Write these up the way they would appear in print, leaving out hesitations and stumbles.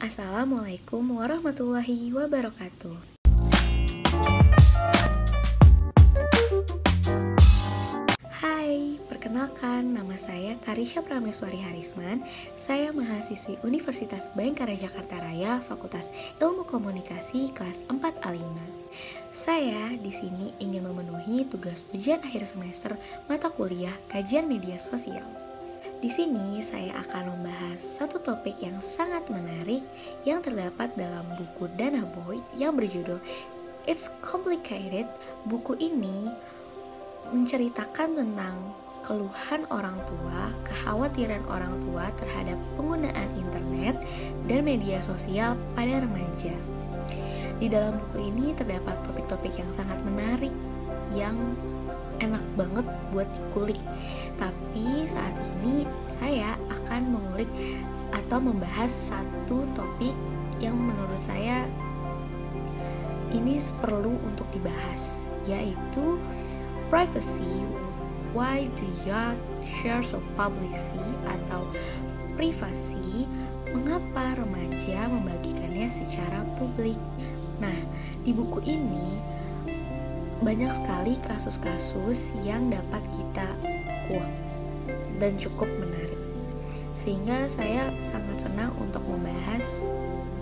Assalamualaikum warahmatullahi wabarakatuh. Hai, perkenalkan nama saya Karisha Prameswari Harisman. Saya mahasiswi Universitas Bhayangkara Jakarta Raya, Fakultas Ilmu Komunikasi kelas 4 A5. Saya di sini ingin memenuhi tugas ujian akhir semester mata kuliah Kajian Media Sosial. Di sini saya akan membahas satu topik yang sangat menarik yang terdapat dalam buku Danah Boyd yang berjudul It's Complicated. Buku ini menceritakan tentang keluhan orang tua, kekhawatiran orang tua terhadap penggunaan internet dan media sosial pada remaja. Di dalam buku ini terdapat topik-topik yang sangat menarik yang enak banget buat dikulik. Tapi saat ini saya akan mengulik atau membahas satu topik yang menurut saya ini perlu untuk dibahas, yaitu privacy. Why do you share so publicly, atau privasi, mengapa remaja membagikannya secara publik. Nah, di buku ini banyak sekali kasus-kasus yang dapat kita kuak dan cukup menarik, sehingga saya sangat senang untuk membahas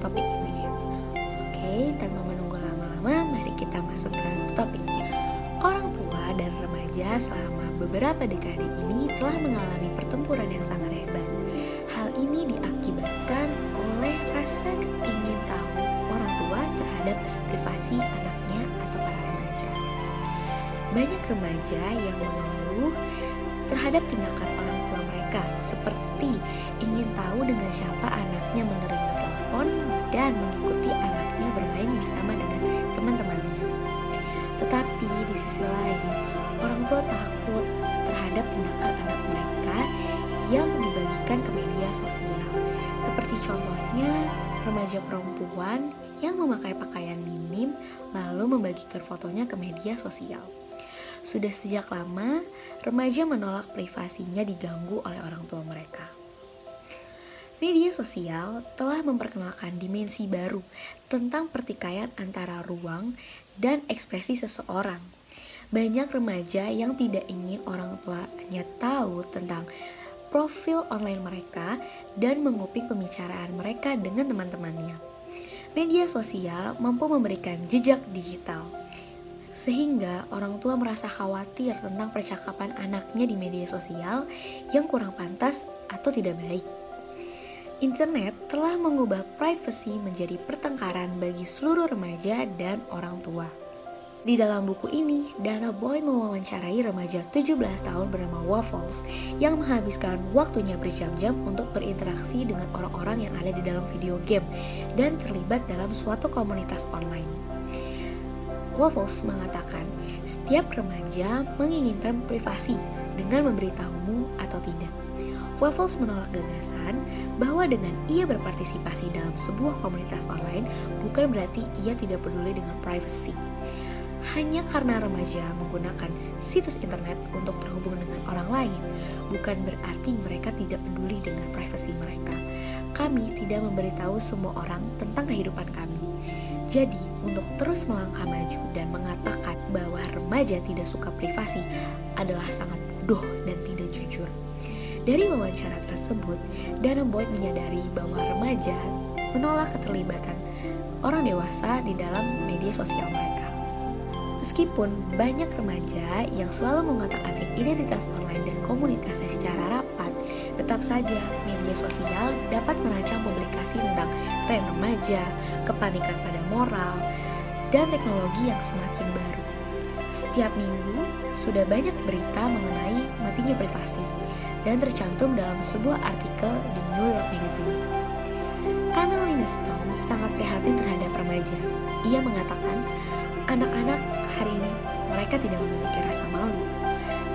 topik ini. Oke, tanpa menunggu lama-lama, mari kita masuk ke topiknya. Orang tua dan remaja selama beberapa dekade ini telah mengalami pertempuran yang sangat hebat. Hal ini diakibatkan oleh rasa ingin tahu orang tua terhadap privasi anaknya atau para remaja. Banyak remaja yang mengeluh terhadap tindakan orang tua mereka, seperti ingin tahu dengan siapa anaknya menerima telepon dan mengikuti anaknya bermain bersama dengan teman-temannya. Tetapi di sisi lain, orang tua takut terhadap tindakan anak mereka yang dibagikan ke media sosial. Seperti contohnya remaja perempuan yang memakai pakaian minim lalu membagikan fotonya ke media sosial. Sudah sejak lama, remaja menolak privasinya diganggu oleh orang tua mereka. Media sosial telah memperkenalkan dimensi baru tentang pertikaian antara ruang dan ekspresi seseorang. Banyak remaja yang tidak ingin orang tuanya tahu tentang profil online mereka dan menguping pembicaraan mereka dengan teman-temannya. Media sosial mampu memberikan jejak digital, sehingga orang tua merasa khawatir tentang percakapan anaknya di media sosial yang kurang pantas atau tidak baik. Internet telah mengubah privasi menjadi pertengkaran bagi seluruh remaja dan orang tua. Di dalam buku ini, Danah Boyd mewawancarai remaja 17 tahun bernama Waffles yang menghabiskan waktunya berjam-jam untuk berinteraksi dengan orang-orang yang ada di dalam video game dan terlibat dalam suatu komunitas online. Waffles mengatakan, setiap remaja menginginkan privasi dengan memberitahumu atau tidak. Waffles menolak gagasan bahwa dengan ia berpartisipasi dalam sebuah komunitas online bukan berarti ia tidak peduli dengan privasi. Hanya karena remaja menggunakan situs internet untuk terhubung dengan orang lain, bukan berarti mereka tidak peduli dengan privasi mereka. Kami tidak memberitahu semua orang tentang kehidupan kami. Jadi, untuk terus melangkah maju dan mengatakan bahwa remaja tidak suka privasi adalah sangat bodoh dan tidak jujur. Dari wawancara tersebut, Danah Boyd menyadari bahwa remaja menolak keterlibatan orang dewasa di dalam media sosial mereka. Meskipun banyak remaja yang selalu mengotak-atik identitas online dan komunitasnya secara rapat, tetap saja media sosial dapat merancang publikasi tentang tren remaja, kepanikan pada moral, dan teknologi yang semakin baru. Setiap minggu, sudah banyak berita mengenai matinya privasi dan tercantum dalam sebuah artikel di New York Magazine. Emily Nussbaum sangat prihatin terhadap remaja. Ia mengatakan, anak-anak hari ini mereka tidak memiliki rasa malu.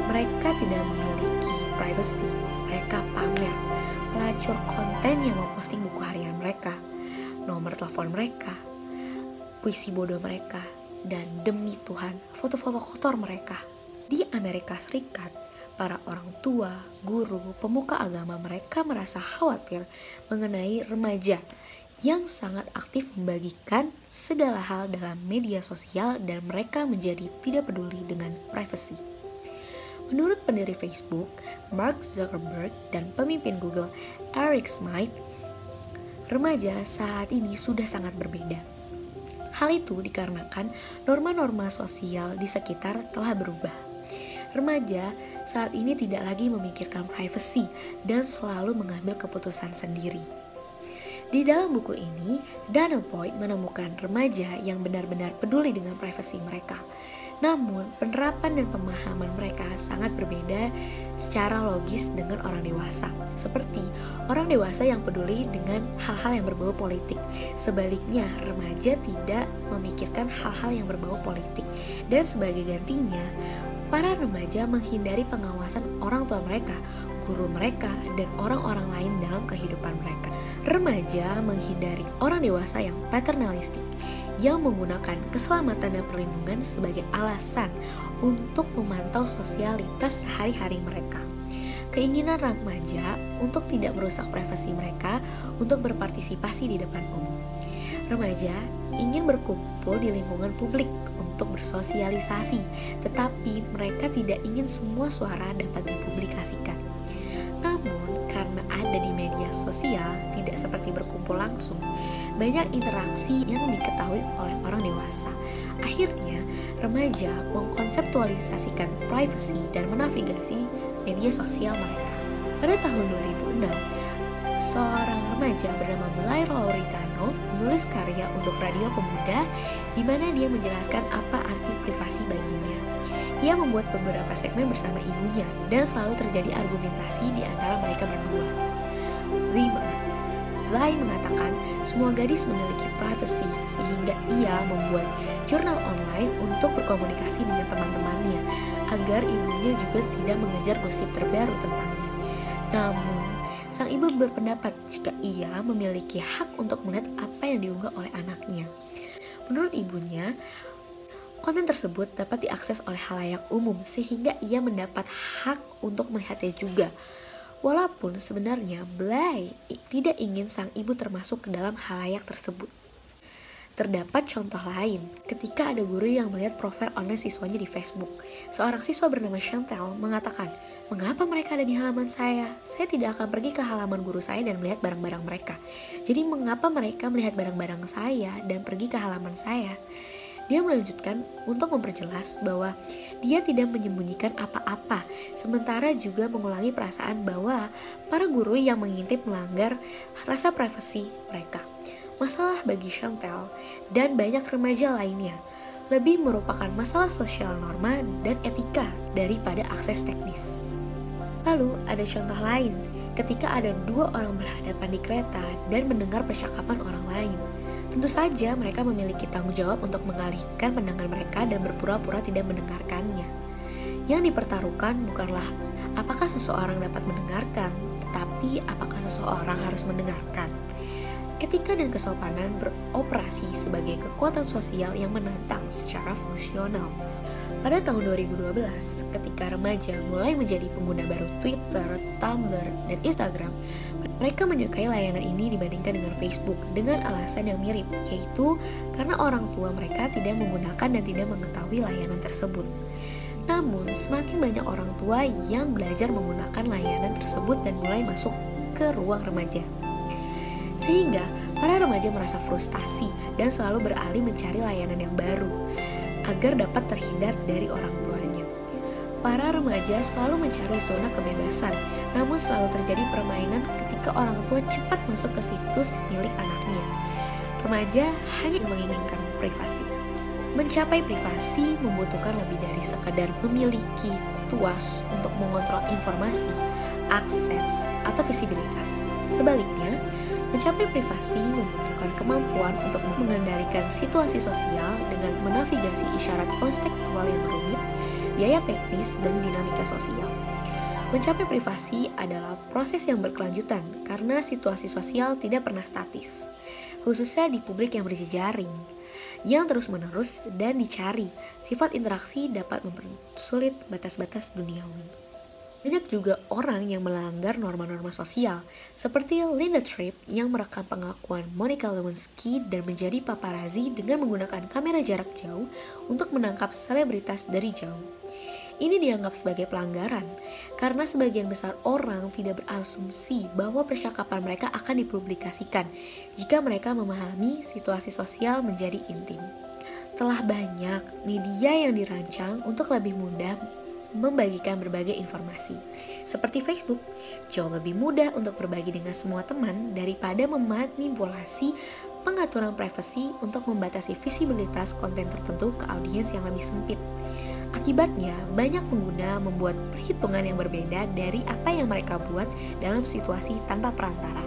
Mereka tidak memiliki privacy. Mereka pamer, pelacur konten yang memposting buku harian mereka, nomor telepon mereka, puisi bodoh mereka, dan demi Tuhan, foto-foto kotor mereka. Di Amerika Serikat, para orang tua, guru, pemuka agama mereka merasa khawatir mengenai remaja yang sangat aktif membagikan segala hal dalam media sosial dan mereka menjadi tidak peduli dengan privasi. Menurut pendiri Facebook, Mark Zuckerberg, dan pemimpin Google, Eric Schmidt, remaja saat ini sudah sangat berbeda. Hal itu dikarenakan norma-norma sosial di sekitar telah berubah. Remaja saat ini tidak lagi memikirkan privasi dan selalu mengambil keputusan sendiri. Di dalam buku ini, Dana Boyd menemukan remaja yang benar-benar peduli dengan privasi mereka. Namun, penerapan dan pemahaman mereka sangat berbeda secara logis dengan orang dewasa. Seperti orang dewasa yang peduli dengan hal-hal yang berbau politik. Sebaliknya, remaja tidak memikirkan hal-hal yang berbau politik. Dan sebagai gantinya, para remaja menghindari pengawasan orang tua mereka, guru mereka, dan orang-orang lain dalam kehidupan mereka. Remaja menghindari orang dewasa yang paternalistik, yang menggunakan keselamatan dan perlindungan sebagai alasan untuk memantau sosialitas sehari-hari mereka. Keinginan remaja untuk tidak merusak privasi mereka untuk berpartisipasi di depan umum. Remaja ingin berkumpul di lingkungan publik untuk bersosialisasi, tetapi mereka tidak ingin semua suara dapat dipublikasikan. Namun, karena ada di media sosial, tidak seperti berkumpul langsung, banyak interaksi yang diketahui oleh orang dewasa. Akhirnya, remaja mengkonseptualisasikan privasi dan menavigasi media sosial mereka. Pada tahun 2006, seorang remaja bernama Blair Lauritano menulis karya untuk Radio Pemuda di mana dia menjelaskan apa arti privasi baginya. Ia membuat beberapa segmen bersama ibunya dan selalu terjadi argumentasi di antara mereka berdua. Blay mengatakan semua gadis memiliki privasi sehingga ia membuat jurnal online untuk berkomunikasi dengan teman-temannya agar ibunya juga tidak mengejar gosip terbaru tentangnya. Namun, sang ibu berpendapat jika ia memiliki hak untuk melihat apa yang diunggah oleh anaknya. Menurut ibunya, konten tersebut dapat diakses oleh khalayak umum sehingga ia mendapat hak untuk melihatnya juga. Walaupun sebenarnya Blay tidak ingin sang ibu termasuk ke dalam khalayak tersebut. Terdapat contoh lain, ketika ada guru yang melihat profil online siswanya di Facebook. Seorang siswa bernama Chantel mengatakan, "Mengapa mereka ada di halaman saya? Saya tidak akan pergi ke halaman guru saya dan melihat barang-barang mereka. Jadi mengapa mereka melihat barang-barang saya dan pergi ke halaman saya?" Dia melanjutkan untuk memperjelas bahwa dia tidak menyembunyikan apa-apa, sementara juga mengulangi perasaan bahwa para guru yang mengintip melanggar rasa privasi mereka. Masalah bagi Chantel dan banyak remaja lainnya lebih merupakan masalah sosial norma dan etika daripada akses teknis. Lalu ada contoh lain, ketika ada dua orang berhadapan di kereta dan mendengar percakapan orang lain. Tentu saja mereka memiliki tanggung jawab untuk mengalihkan pandangan mereka dan berpura-pura tidak mendengarkannya. Yang dipertaruhkan bukanlah apakah seseorang dapat mendengarkan, tetapi apakah seseorang harus mendengarkan. Etika dan kesopanan beroperasi sebagai kekuatan sosial yang menantang secara fungsional. Pada tahun 2012, ketika remaja mulai menjadi pengguna baru Twitter, Tumblr, dan Instagram, mereka menyukai layanan ini dibandingkan dengan Facebook dengan alasan yang mirip, yaitu karena orang tua mereka tidak menggunakan dan tidak mengetahui layanan tersebut. Namun, semakin banyak orang tua yang belajar menggunakan layanan tersebut dan mulai masuk ke ruang remaja. Sehingga, para remaja merasa frustasi dan selalu beralih mencari layanan yang baru agar dapat terhindar dari orang tuanya. Para remaja selalu mencari zona kebebasan, namun selalu terjadi permainan ketika orang tua cepat masuk ke situs milik anaknya. Remaja hanya menginginkan privasi. Mencapai privasi membutuhkan lebih dari sekadar memiliki tuas untuk mengontrol informasi, akses, atau visibilitas. Sebaliknya, mencapai privasi membutuhkan kemampuan untuk mengendalikan situasi sosial dengan menavigasi isyarat konstekstual yang rumit, biaya teknis, dan dinamika sosial. Mencapai privasi adalah proses yang berkelanjutan karena situasi sosial tidak pernah statis, khususnya di publik yang berjejaring, yang terus-menerus dan dicari. Sifat interaksi dapat mempersulit batas-batas duniawi. Banyak juga orang yang melanggar norma-norma sosial, seperti Linda Tripp yang merekam pengakuan Monica Lewinsky dan menjadi paparazzi dengan menggunakan kamera jarak jauh untuk menangkap selebritas dari jauh. Ini dianggap sebagai pelanggaran, karena sebagian besar orang tidak berasumsi bahwa percakapan mereka akan dipublikasikan jika mereka memahami situasi sosial menjadi intim. Telah banyak media yang dirancang untuk lebih mudah membagikan berbagai informasi. Seperti Facebook, jauh lebih mudah untuk berbagi dengan semua teman daripada memanipulasi pengaturan privasi untuk membatasi visibilitas konten tertentu ke audiens yang lebih sempit. Akibatnya, banyak pengguna membuat perhitungan yang berbeda dari apa yang mereka buat dalam situasi tanpa perantara.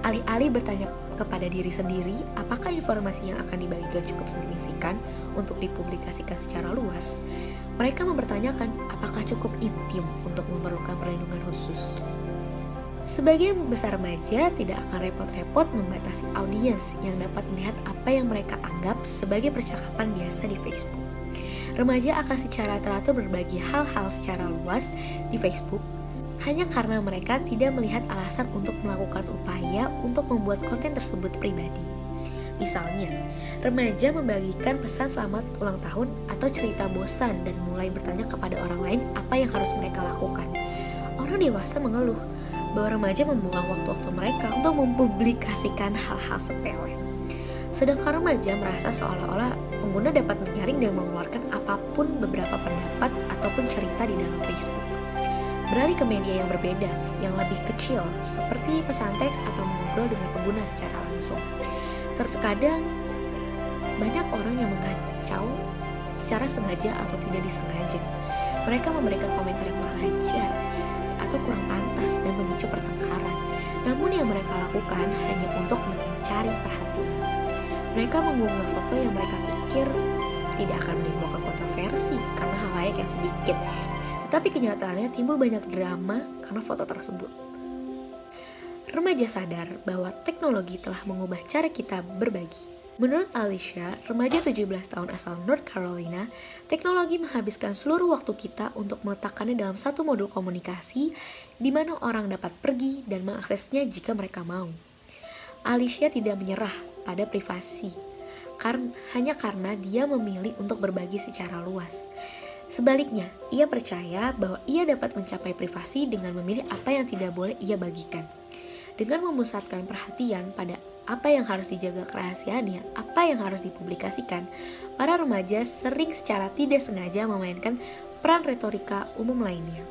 Alih-alih bertanya kepada diri sendiri apakah informasi yang akan dibagikan cukup signifikan untuk dipublikasikan secara luas, mereka mempertanyakan apakah cukup intim untuk memerlukan perlindungan khusus. Sebagian besar remaja tidak akan repot-repot membatasi audiens yang dapat melihat apa yang mereka anggap sebagai percakapan biasa di Facebook. Remaja akan secara teratur berbagi hal-hal secara luas di Facebook hanya karena mereka tidak melihat alasan untuk melakukan upaya untuk membuat konten tersebut pribadi. Misalnya, remaja membagikan pesan selamat ulang tahun atau cerita bosan dan mulai bertanya kepada orang lain apa yang harus mereka lakukan. Orang dewasa mengeluh bahwa remaja membuang waktu-waktu mereka untuk mempublikasikan hal-hal sepele. Sedangkan remaja merasa seolah-olah pengguna dapat menyaring dan mengeluarkan apapun beberapa pendapat ataupun cerita di dalam Facebook. Beralih ke media yang berbeda, yang lebih kecil, seperti pesan teks atau mengobrol dengan pengguna secara langsung. Terkadang, banyak orang yang mengacau secara sengaja atau tidak disengaja. Mereka memberikan komentar yang kurang ajar atau kurang pantas dan memicu pertengkaran. Namun yang mereka lakukan hanya untuk mencari perhatian. Mereka mengunggah foto yang mereka pikir tidak akan menimbulkan kontroversi karena halayak yang sedikit. Tetapi kenyataannya timbul banyak drama karena foto tersebut. Remaja sadar bahwa teknologi telah mengubah cara kita berbagi. Menurut Alicia, remaja 17 tahun asal North Carolina, teknologi menghabiskan seluruh waktu kita untuk meletakkannya dalam satu modul komunikasi di mana orang dapat pergi dan mengaksesnya jika mereka mau. Alicia tidak menyerah pada privasi, hanya karena dia memilih untuk berbagi secara luas. Sebaliknya, ia percaya bahwa ia dapat mencapai privasi dengan memilih apa yang tidak boleh ia bagikan. Dengan memusatkan perhatian pada apa yang harus dijaga kerahasiaannya, apa yang harus dipublikasikan, para remaja sering secara tidak sengaja memainkan peran retorika umum lainnya.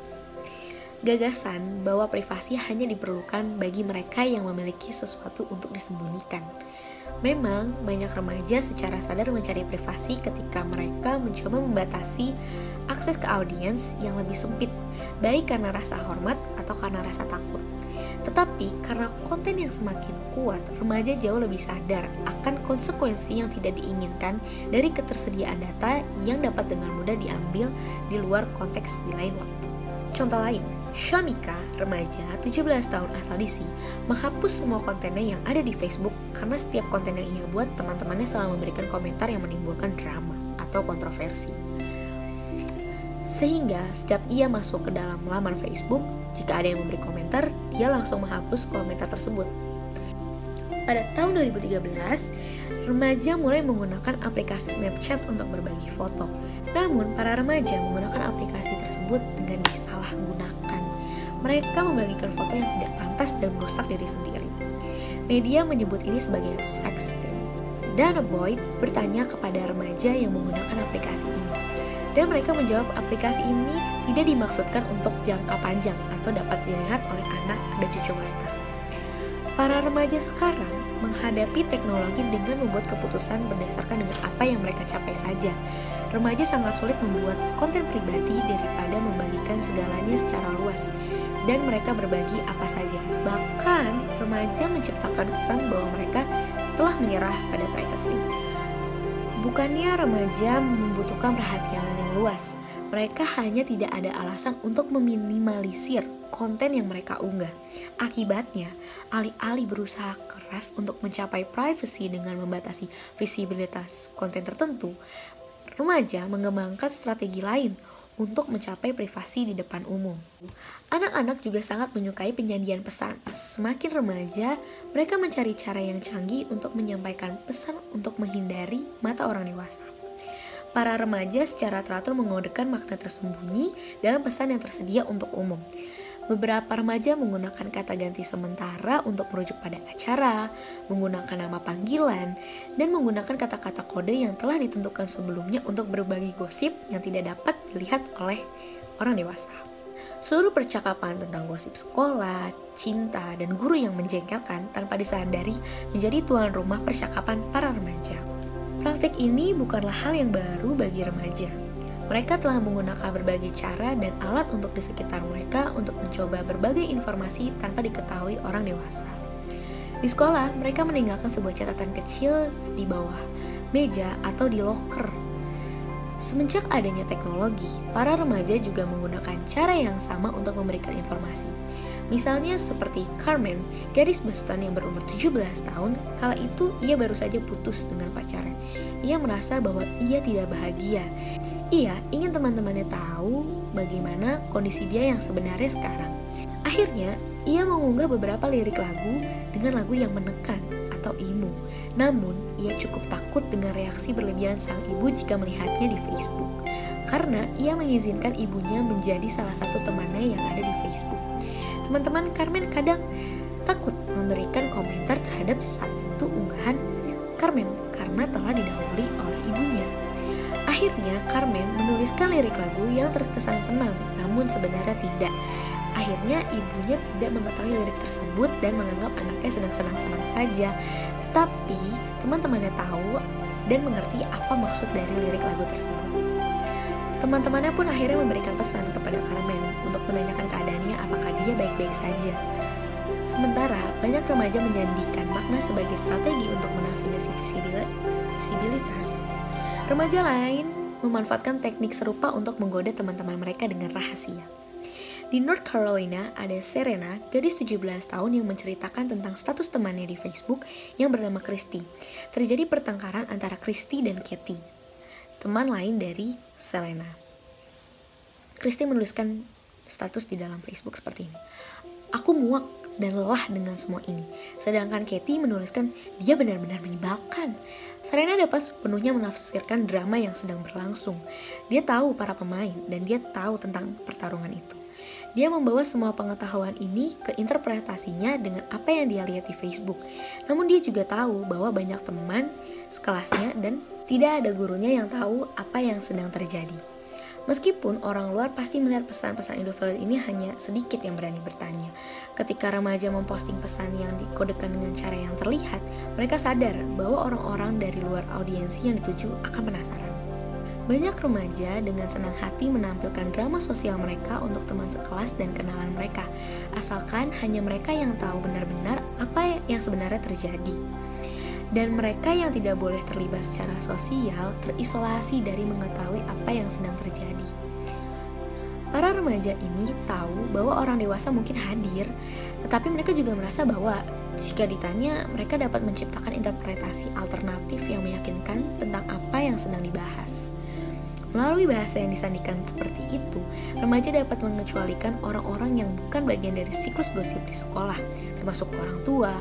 Gagasan bahwa privasi hanya diperlukan bagi mereka yang memiliki sesuatu untuk disembunyikan. Memang, banyak remaja secara sadar mencari privasi ketika mereka mencoba membatasi akses ke audiens yang lebih sempit, baik karena rasa hormat atau karena rasa takut. Tetapi, karena konten yang semakin kuat, remaja jauh lebih sadar akan konsekuensi yang tidak diinginkan dari ketersediaan data yang dapat dengan mudah diambil di luar konteks di lain waktu. Contoh lain, Shamika, remaja 17 tahun asal DC, menghapus semua kontennya yang ada di Facebook karena setiap konten yang ia buat, teman-temannya selalu memberikan komentar yang menimbulkan drama atau kontroversi. Sehingga setiap ia masuk ke dalam laman Facebook, jika ada yang memberi komentar, dia langsung menghapus komentar tersebut. Pada tahun 2013, remaja mulai menggunakan aplikasi Snapchat untuk berbagi foto. Namun, para remaja menggunakan aplikasi tersebut dengan disalahgunakan. Mereka membagikan foto yang tidak pantas dan merusak diri sendiri. Media menyebut ini sebagai sexting. Dana Boyd bertanya kepada remaja yang menggunakan aplikasi ini. Dan mereka menjawab aplikasi ini tidak dimaksudkan untuk jangka panjang atau dapat dilihat oleh anak dan cucu mereka. Para remaja sekarang menghadapi teknologi dengan membuat keputusan berdasarkan dengan apa yang mereka capai saja. Remaja sangat sulit membuat konten pribadi daripada membagikan segalanya secara luas, dan mereka berbagi apa saja. Bahkan, remaja menciptakan kesan bahwa mereka telah menyerah pada privasi. Bukannya remaja membutuhkan perhatian yang luas, mereka hanya tidak ada alasan untuk meminimalisir konten yang mereka unggah. Akibatnya, alih-alih berusaha keras untuk mencapai privasi dengan membatasi visibilitas konten tertentu, remaja mengembangkan strategi lain untuk mencapai privasi di depan umum. Anak-anak juga sangat menyukai penyajian pesan. Semakin remaja, mereka mencari cara yang canggih untuk menyampaikan pesan untuk menghindari mata orang dewasa. Para remaja secara teratur mengodekan makna tersembunyi dalam pesan yang tersedia untuk umum. Beberapa remaja menggunakan kata ganti sementara untuk merujuk pada acara, menggunakan nama panggilan, dan menggunakan kata-kata kode yang telah ditentukan sebelumnya untuk berbagi gosip yang tidak dapat dilihat oleh orang dewasa. Seluruh percakapan tentang gosip sekolah, cinta, dan guru yang menjengkelkan tanpa disadari menjadi tuan rumah percakapan para remaja. Praktik ini bukanlah hal yang baru bagi remaja. Mereka telah menggunakan berbagai cara dan alat untuk di sekitar mereka untuk mencoba berbagai informasi tanpa diketahui orang dewasa. Di sekolah, mereka meninggalkan sebuah catatan kecil di bawah meja atau di loker. Semenjak adanya teknologi, para remaja juga menggunakan cara yang sama untuk memberikan informasi. Misalnya seperti Carmen, gadis Boston yang berumur 17 tahun, kala itu ia baru saja putus dengan pacarnya. Ia merasa bahwa ia tidak bahagia. Ia ingin teman-temannya tahu bagaimana kondisi dia yang sebenarnya sekarang. Akhirnya, ia mengunggah beberapa lirik lagu dengan lagu yang menekan atau emo. Namun, ia cukup takut dengan reaksi berlebihan sang ibu jika melihatnya di Facebook. Karena ia mengizinkan ibunya menjadi salah satu temannya yang ada di Facebook. Teman-teman Carmen kadang takut memberikan komentar terhadap satu unggahan Carmen karena telah didahului oleh ibunya. Akhirnya, Carmen menuliskan lirik lagu yang terkesan senang, namun sebenarnya tidak. Akhirnya, ibunya tidak mengetahui lirik tersebut dan menganggap anaknya sedang senang-senang saja. Tetapi, teman-temannya tahu dan mengerti apa maksud dari lirik lagu tersebut. Teman-temannya pun akhirnya memberikan pesan kepada Carmen untuk menanyakan keadaannya apakah dia baik-baik saja. Sementara, banyak remaja menyandikan makna sebagai strategi untuk menavigasi visibilitas. Remaja lain memanfaatkan teknik serupa untuk menggoda teman-teman mereka dengan rahasia. Di North Carolina, ada Serena, gadis 17 tahun yang menceritakan tentang status temannya di Facebook yang bernama Christy. Terjadi pertengkaran antara Christy dan Katie, teman lain dari Serena. Christy menuliskan status di dalam Facebook seperti ini. Aku muak dan lelah dengan semua ini. Sedangkan Katie menuliskan, dia benar-benar menyebalkan. Serena dapat sepenuhnya menafsirkan drama yang sedang berlangsung. Dia tahu para pemain dan dia tahu tentang pertarungan itu. Dia membawa semua pengetahuan ini ke interpretasinya dengan apa yang dia lihat di Facebook. Namun dia juga tahu bahwa banyak teman sekelasnya dan tidak ada gurunya yang tahu apa yang sedang terjadi. Meskipun orang luar pasti melihat pesan-pesan invalid ini hanya sedikit yang berani bertanya. Ketika remaja memposting pesan yang dikodekan dengan cara yang terlihat, mereka sadar bahwa orang-orang dari luar audiensi yang dituju akan penasaran. Banyak remaja dengan senang hati menampilkan drama sosial mereka untuk teman sekelas dan kenalan mereka, asalkan hanya mereka yang tahu benar-benar apa yang sebenarnya terjadi. Dan mereka yang tidak boleh terlibat secara sosial terisolasi dari mengetahui apa yang sedang terjadi. Para remaja ini tahu bahwa orang dewasa mungkin hadir, tetapi mereka juga merasa bahwa jika ditanya, mereka dapat menciptakan interpretasi alternatif yang meyakinkan tentang apa yang sedang dibahas. Melalui bahasa yang disandikan seperti itu, remaja dapat mengecualikan orang-orang yang bukan bagian dari siklus gosip di sekolah, termasuk orang tua,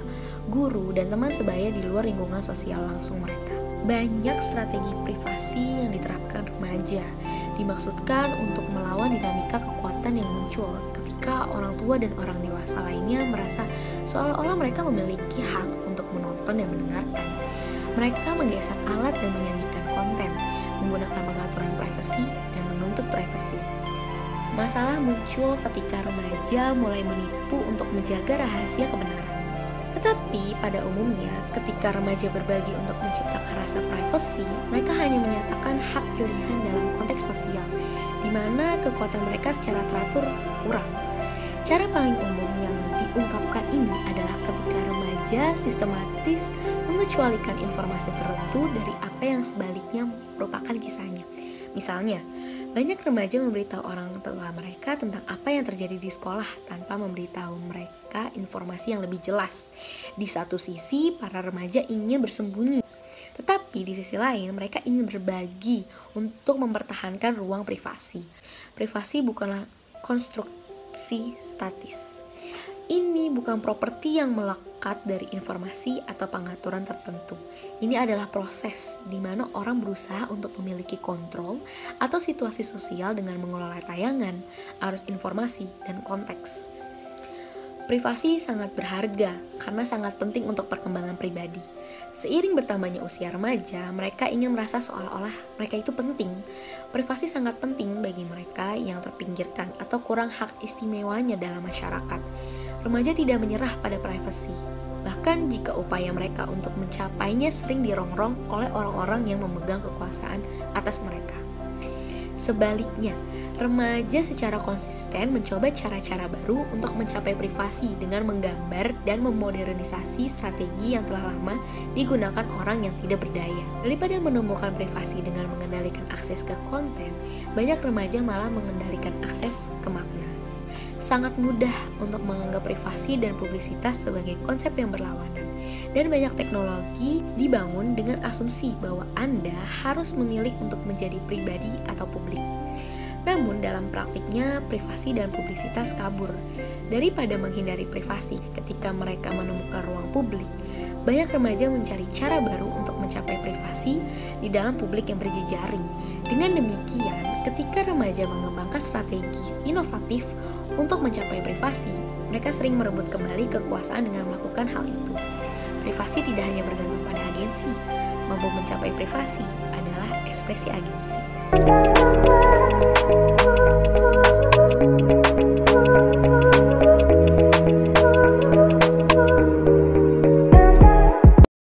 guru, dan teman sebaya di luar lingkungan sosial langsung mereka. Banyak strategi privasi yang diterapkan remaja, dimaksudkan untuk melawan dinamika kekuatan yang muncul ketika orang tua dan orang dewasa lainnya merasa seolah-olah mereka memiliki hak untuk menonton dan mendengarkan. Mereka menggeser alat dan menyandikan konten, menggunakan pengaturan privasi dan menuntut privasi. Masalah muncul ketika remaja mulai menipu untuk menjaga rahasia kebenaran. Tetapi pada umumnya, ketika remaja berbagi untuk menciptakan rasa privasi, mereka hanya menyatakan hak pilihan dalam konteks sosial, di mana kekuatan mereka secara teratur kurang. Cara paling umum yang diungkapkan ini adalah ketika remaja sistematis mengecualikan informasi tertentu dari apa yang sebaliknya merupakan kisahnya. Misalnya, banyak remaja memberitahu orang tua mereka tentang apa yang terjadi di sekolah tanpa memberitahu mereka informasi yang lebih jelas. Di satu sisi, para remaja ingin bersembunyi. Tetapi di sisi lain, mereka ingin berbagi untuk mempertahankan ruang privasi. Privasi bukanlah konstruksi statis. Ini bukan properti yang melekat dari informasi atau pengaturan tertentu. Ini adalah proses di mana orang berusaha untuk memiliki kontrol atau situasi sosial dengan mengelola tayangan, arus informasi, dan konteks. Privasi sangat berharga karena sangat penting untuk perkembangan pribadi. Seiring bertambahnya usia remaja, mereka ingin merasa seolah-olah mereka itu penting. Privasi sangat penting bagi mereka yang terpinggirkan atau kurang hak istimewanya dalam masyarakat. Remaja tidak menyerah pada privasi, bahkan jika upaya mereka untuk mencapainya sering dirongrong oleh orang-orang yang memegang kekuasaan atas mereka. Sebaliknya, remaja secara konsisten mencoba cara-cara baru untuk mencapai privasi dengan menggambar dan memodernisasi strategi yang telah lama digunakan orang yang tidak berdaya. Daripada menemukan privasi dengan mengendalikan akses ke konten, banyak remaja malah mengendalikan akses ke makna. Sangat mudah untuk menganggap privasi dan publisitas sebagai konsep yang berlawanan, dan banyak teknologi dibangun dengan asumsi bahwa Anda harus memilih untuk menjadi pribadi atau publik. Namun dalam praktiknya, privasi dan publisitas kabur. Daripada menghindari privasi ketika mereka menemukan ruang publik, banyak remaja mencari cara baru untuk mencapai privasi di dalam publik yang berjejaring. Dengan demikian, ketika remaja mengembangkan strategi inovatif untuk mencapai privasi, mereka sering merebut kembali kekuasaan dengan melakukan hal itu. Privasi tidak hanya bergantung pada agensi. Mampu mencapai privasi adalah ekspresi agensi.